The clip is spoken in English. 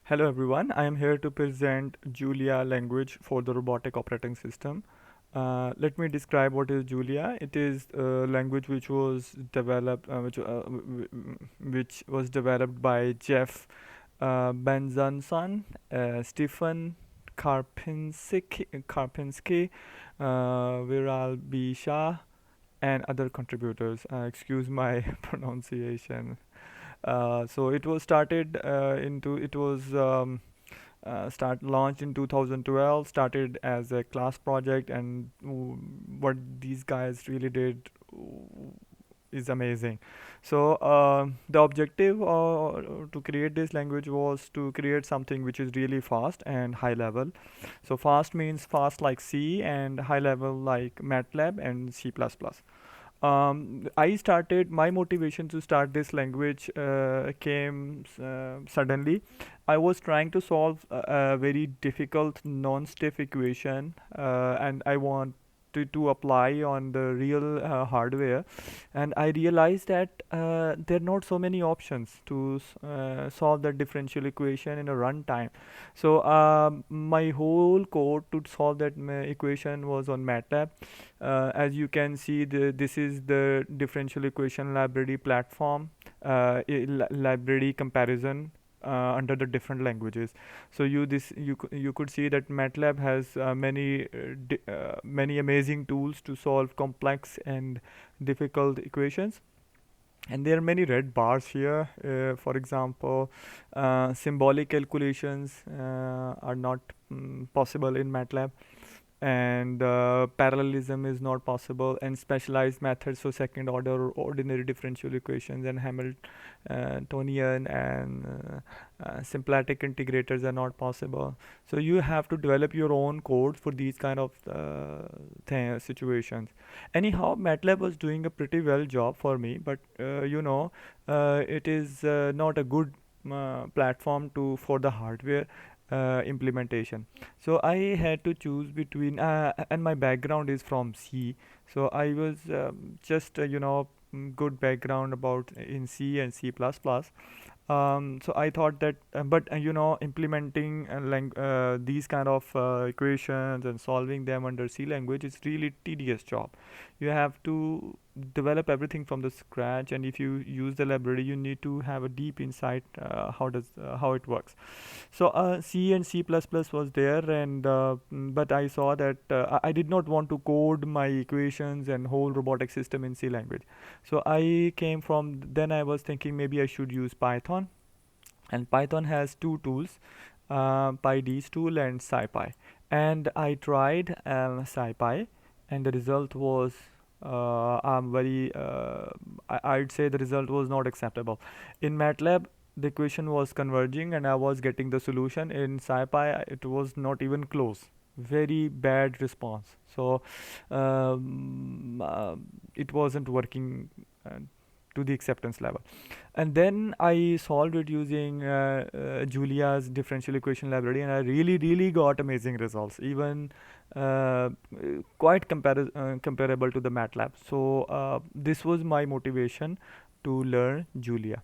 Hello everyone, I am here to present Julia language for the robotic operating system. Let me describe what is Julia. It is a language which was developed, which was developed by Jeff Benzanson, Stephen Karpinski, Viral B. Shah, and other contributors. Excuse my pronunciation. So it was started into it was start launched in 2012, started as a class project, and what these guys really did is amazing. So the objective to create this language was to create something which is really fast and high level. So fast means fast like C, and high level like MATLAB and C++. I started my motivation to start this language came suddenly. I was trying to solve a very difficult non-stiff equation, and I wanted to apply on the real hardware, and I realized that there are not so many options to solve the differential equation in a runtime. So my whole code to solve that equation was on MATLAB. As you can see, this is the differential equation library platform, library comparison under the different languages. So you could see that MATLAB has many amazing tools to solve complex and difficult equations. And there are many red bars here. For example, symbolic calculations are not possible in MATLAB, and parallelism is not possible, and specialized methods for second order or ordinary differential equations and Hamiltonian and symplectic integrators are not possible. So you have to develop your own code for these kind of situations. Anyhow, MATLAB was doing a pretty well job for me, but it is not a good platform to for the hardware implementation. So I had to choose between, and my background is from C. So I was just good background about in C and C++. So I thought that, but implementing these kind of equations and solving them under C language is really tedious job. You have to develop everything from the scratch, and if you use the library, you need to have a deep insight how it works. So C and C++ was there, and but I saw that I did not want to code my equations and whole robotic system in C language. So I came from then I was thinking maybe I should use Python, and Python has two tools, PyD's tool and SciPy. And I tried SciPy, and the result was I'm very I'd say the result was not acceptable. In MATLAB, the equation was converging and I was getting the solution. In SciPy, it was not even close. Very bad response. So it wasn't working to the acceptance level. And then I solved it using Julia's differential equation library, and I really got amazing results, even uh, quite comparable to the MATLAB. So this was my motivation to learn Julia.